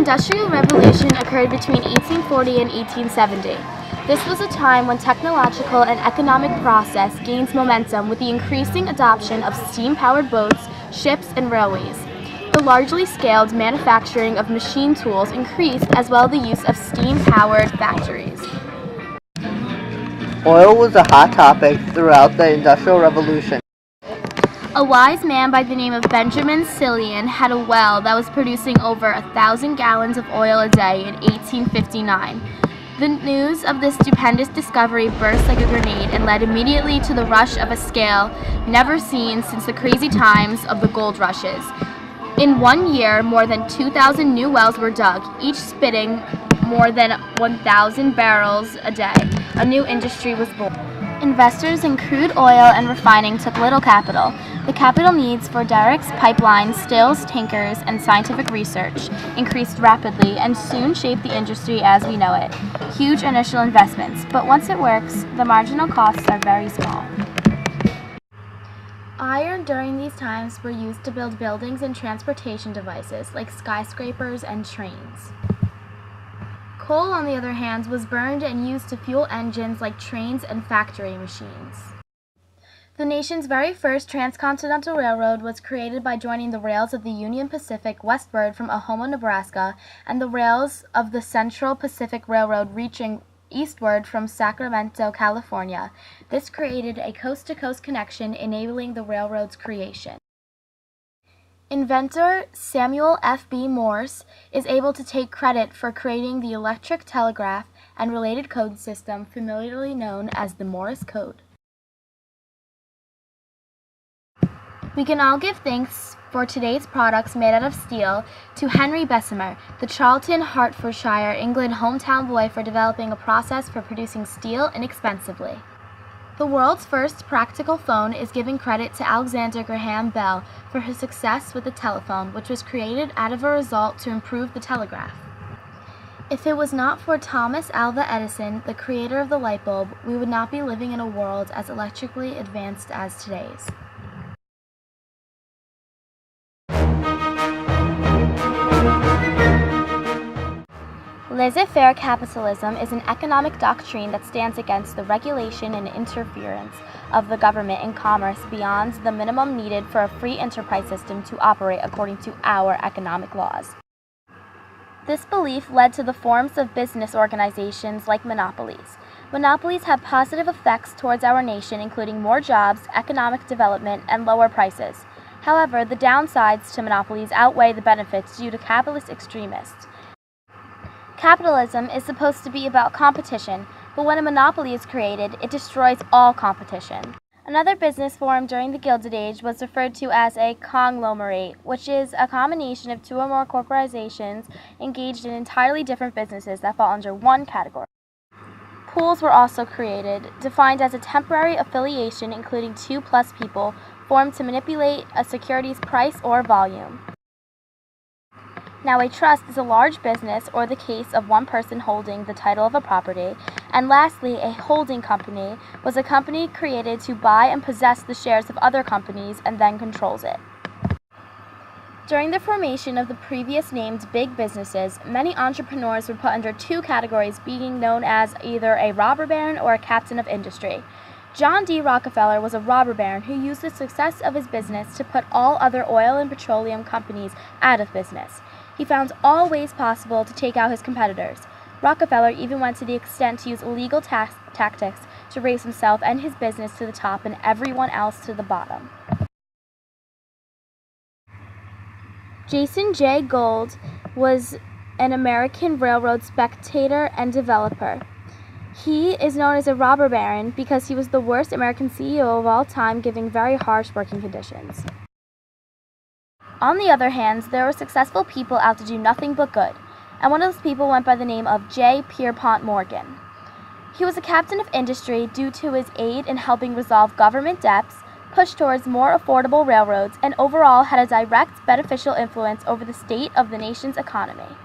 Industrial Revolution occurred between 1840 and 1870. This was a time when technological and economic process gains momentum with the increasing adoption of steam-powered boats, ships, and railways. The largely scaled manufacturing of machine tools increased, as well as the use of steam-powered factories. Oil was a hot topic throughout the Industrial Revolution. A wise man by the name of Benjamin Cillian had a well that was producing over 1,000 gallons of oil a day in 1859. The news of this stupendous discovery burst like a grenade and led immediately to the rush of a scale never seen since the crazy times of the gold rushes. In 1 year, more than 2,000 new wells were dug, each spitting more than 1,000 barrels a day. A new industry was born. Investors in crude oil and refining took little capital. The capital needs for derricks, pipelines, stills, tankers, and scientific research increased rapidly and soon shaped the industry as we know it. Huge initial investments, but once it works, the marginal costs are very small. Iron during these times were used to build buildings and transportation devices like skyscrapers and trains. Coal, on the other hand, was burned and used to fuel engines like trains and factory machines. The nation's very first transcontinental railroad was created by joining the rails of the Union Pacific westward from Omaha, Nebraska, and the rails of the Central Pacific Railroad reaching eastward from Sacramento, California. This created a coast-to-coast connection, enabling the railroad's creation. Inventor Samuel F.B. Morse is able to take credit for creating the electric telegraph and related code system familiarly known as the Morse code. We can all give thanks for today's products made out of steel to Henry Bessemer, the Charlton, Hertfordshire, England hometown boy, for developing a process for producing steel inexpensively. The world's first practical phone is giving credit to Alexander Graham Bell for his success with the telephone, which was created out of a result to improve the telegraph. If it was not for Thomas Alva Edison, the creator of the light bulb, we would not be living in a world as electrically advanced as today's. Laissez-faire capitalism is an economic doctrine that stands against the regulation and interference of the government in commerce beyond the minimum needed for a free enterprise system to operate according to our economic laws. This belief led to the forms of business organizations like monopolies. Monopolies have positive effects towards our nation, including more jobs, economic development, and lower prices. However, the downsides to monopolies outweigh the benefits due to capitalist extremists. Capitalism is supposed to be about competition, but when a monopoly is created, it destroys all competition. Another business form during the Gilded Age was referred to as a conglomerate, which is a combination of two or more corporations engaged in entirely different businesses that fall under one category. Pools were also created, defined as a temporary affiliation including 2+ people, formed to manipulate a security's price or volume. Now, a trust is a large business or the case of one person holding the title of a property. And lastly, a holding company was a company created to buy and possess the shares of other companies and then controls it. During the formation of the previous named big businesses, many entrepreneurs were put under two categories, being known as either a robber baron or a captain of industry. John D. Rockefeller was a robber baron who used the success of his business to put all other oil and petroleum companies out of business. He found all ways possible to take out his competitors. Rockefeller even went to the extent to use illegal tactics to raise himself and his business to the top and everyone else to the bottom. Jason J. Gould was an American railroad speculator and developer. He is known as a robber baron because he was the worst American CEO of all time, giving very harsh working conditions. On the other hand, there were successful people out to do nothing but good, and one of those people went by the name of J. Pierpont Morgan. He was a captain of industry due to his aid in helping resolve government debts, push towards more affordable railroads, and overall had a direct beneficial influence over the state of the nation's economy.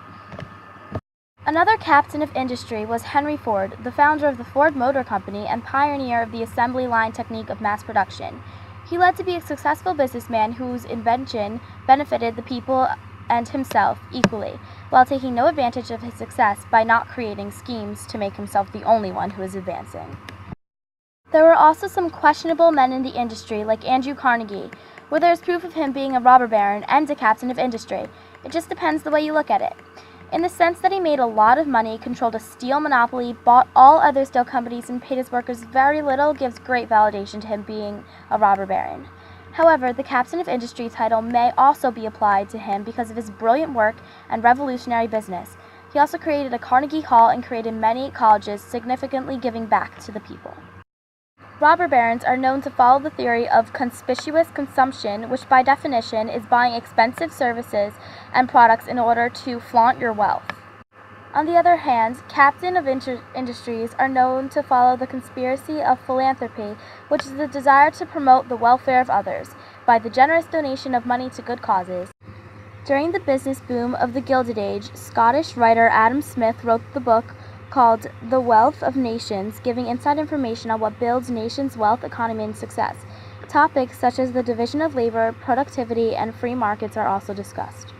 Another captain of industry was Henry Ford, the founder of the Ford Motor Company and pioneer of the assembly line technique of mass production. He led to be a successful businessman whose invention benefited the people and himself equally, while taking no advantage of his success by not creating schemes to make himself the only one who is advancing. There were also some questionable men in the industry, like Andrew Carnegie, where there is proof of him being a robber baron and a captain of industry. It just depends the way you look at it. In the sense that he made a lot of money, controlled a steel monopoly, bought all other steel companies, and paid his workers very little, gives great validation to him being a robber baron. However, the captain of industry title may also be applied to him because of his brilliant work and revolutionary business. He also created a Carnegie Hall and created many colleges, significantly giving back to the people. Robber barons are known to follow the theory of conspicuous consumption, which by definition is buying expensive services and products in order to flaunt your wealth. On the other hand, captain of industries are known to follow the conspiracy of philanthropy, which is the desire to promote the welfare of others by the generous donation of money to good causes. During the business boom of the Gilded Age, Scottish writer Adam Smith wrote the book called The Wealth of Nations, giving inside information on what builds nations' wealth, economy, and success. Topics such as the division of labor, productivity, and free markets are also discussed.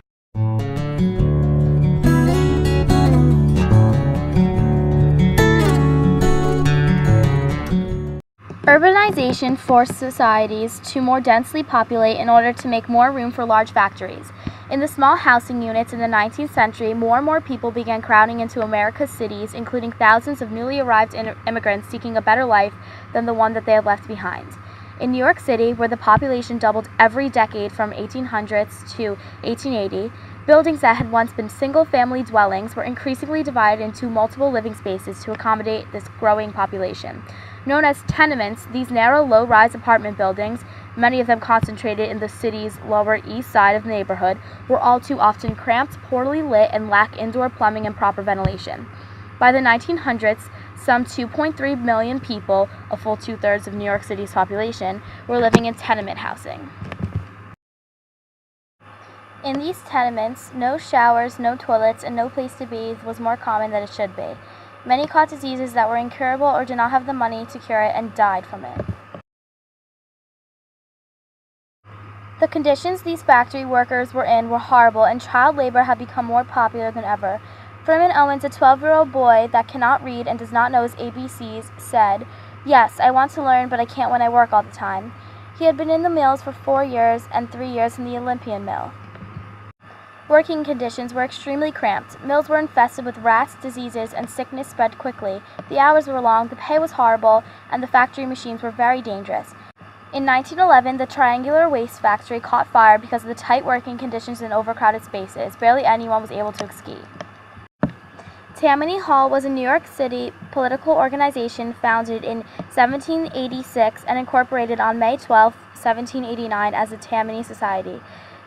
Urbanization forced societies to more densely populate in order to make more room for large factories. In the small housing units in the 19th century, more and more people began crowding into America's cities, including thousands of newly arrived immigrants seeking a better life than the one that they had left behind. In New York City, where the population doubled every decade from 1800s to 1880, buildings that had once been single-family dwellings were increasingly divided into multiple living spaces to accommodate this growing population. Known as tenements, these narrow, low-rise apartment buildings, many of them concentrated in the city's Lower East Side of the neighborhood, were all too often cramped, poorly lit, and lack indoor plumbing and proper ventilation. By the 1900s, some 2.3 million people, a full two-thirds of New York City's population, were living in tenement housing. In these tenements, no showers, no toilets, and no place to bathe was more common than it should be. Many caught diseases that were incurable or did not have the money to cure it and died from it. The conditions these factory workers were in were horrible, and child labor had become more popular than ever. Furman Owens, a 12-year-old boy that cannot read and does not know his ABCs, said, "Yes, I want to learn, but I can't when I work all the time." He had been in the mills for 4 years and 3 years in the Olympian mill. Working conditions were extremely cramped. Mills were infested with rats, diseases, and sickness spread quickly. The hours were long, the pay was horrible, and the factory machines were very dangerous. In 1911, the Triangular Waste Factory caught fire because of the tight working conditions and overcrowded spaces. Barely anyone was able to escape. Tammany Hall was a New York City political organization founded in 1786 and incorporated on May 12, 1789 as the Tammany Society.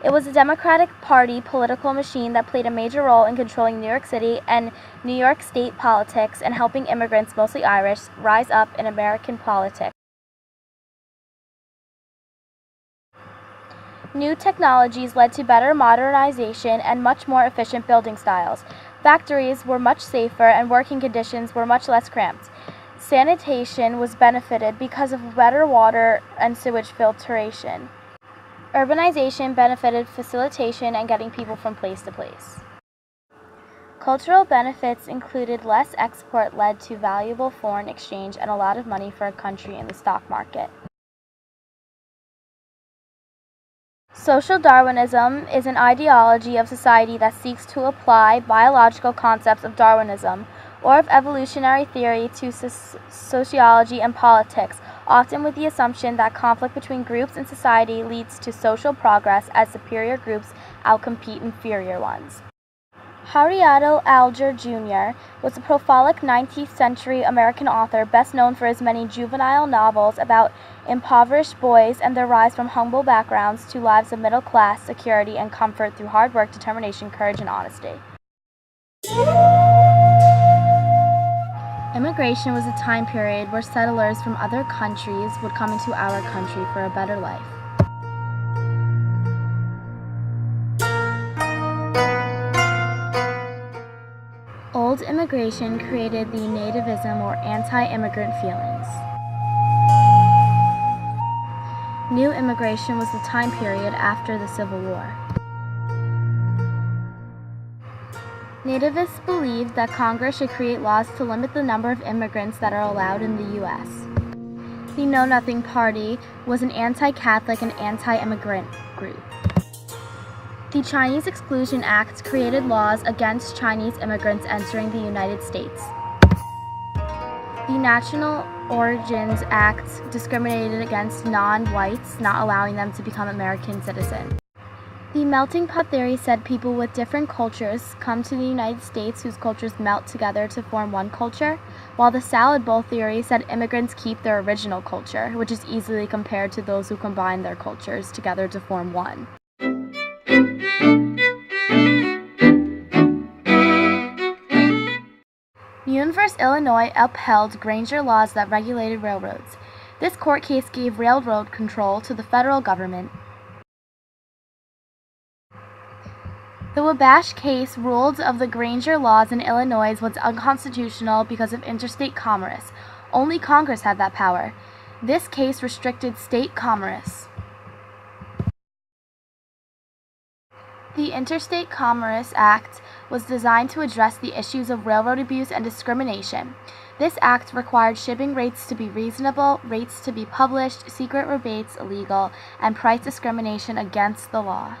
It was a Democratic Party political machine that played a major role in controlling New York City and New York State politics and helping immigrants, mostly Irish, rise up in American politics. New technologies led to better modernization and much more efficient building styles. Factories were much safer and working conditions were much less cramped. Sanitation was benefited because of better water and sewage filtration. Urbanization benefited facilitation and getting people from place to place. Cultural benefits included less export led to valuable foreign exchange and a lot of money for a country in the stock market. Social Darwinism is an ideology of society that seeks to apply biological concepts of Darwinism or of evolutionary theory to sociology and politics, often with the assumption that conflict between groups in society leads to social progress as superior groups outcompete inferior ones. Henrietta Alger Jr. was a prolific 19th century American author best known for his many juvenile novels about impoverished boys and their rise from humble backgrounds to lives of middle class, security, and comfort through hard work, determination, courage, and honesty. Immigration was a time period where settlers from other countries would come into our country for a better life. Old immigration created the nativism or anti-immigrant feelings. New immigration was the time period after the Civil War. Nativists believed that Congress should create laws to limit the number of immigrants that are allowed in the U.S. The Know Nothing Party was an anti-Catholic and anti-immigrant group. The Chinese Exclusion Act created laws against Chinese immigrants entering the United States. The National Origins Act discriminated against non-whites, not allowing them to become American citizens. The melting pot theory said people with different cultures come to the United States whose cultures melt together to form one culture, while the salad bowl theory said immigrants keep their original culture, which is easily compared to those who combine their cultures together to form one. Mune v. Illinois upheld Granger laws that regulated railroads. This court case gave railroad control to the federal government. The Wabash case ruled of the Granger laws in Illinois was unconstitutional because of interstate commerce. Only Congress had that power. This case restricted state commerce. The Interstate Commerce Act was designed to address the issues of railroad abuse and discrimination. This act required shipping rates to be reasonable, rates to be published, secret rebates illegal, and price discrimination against the law.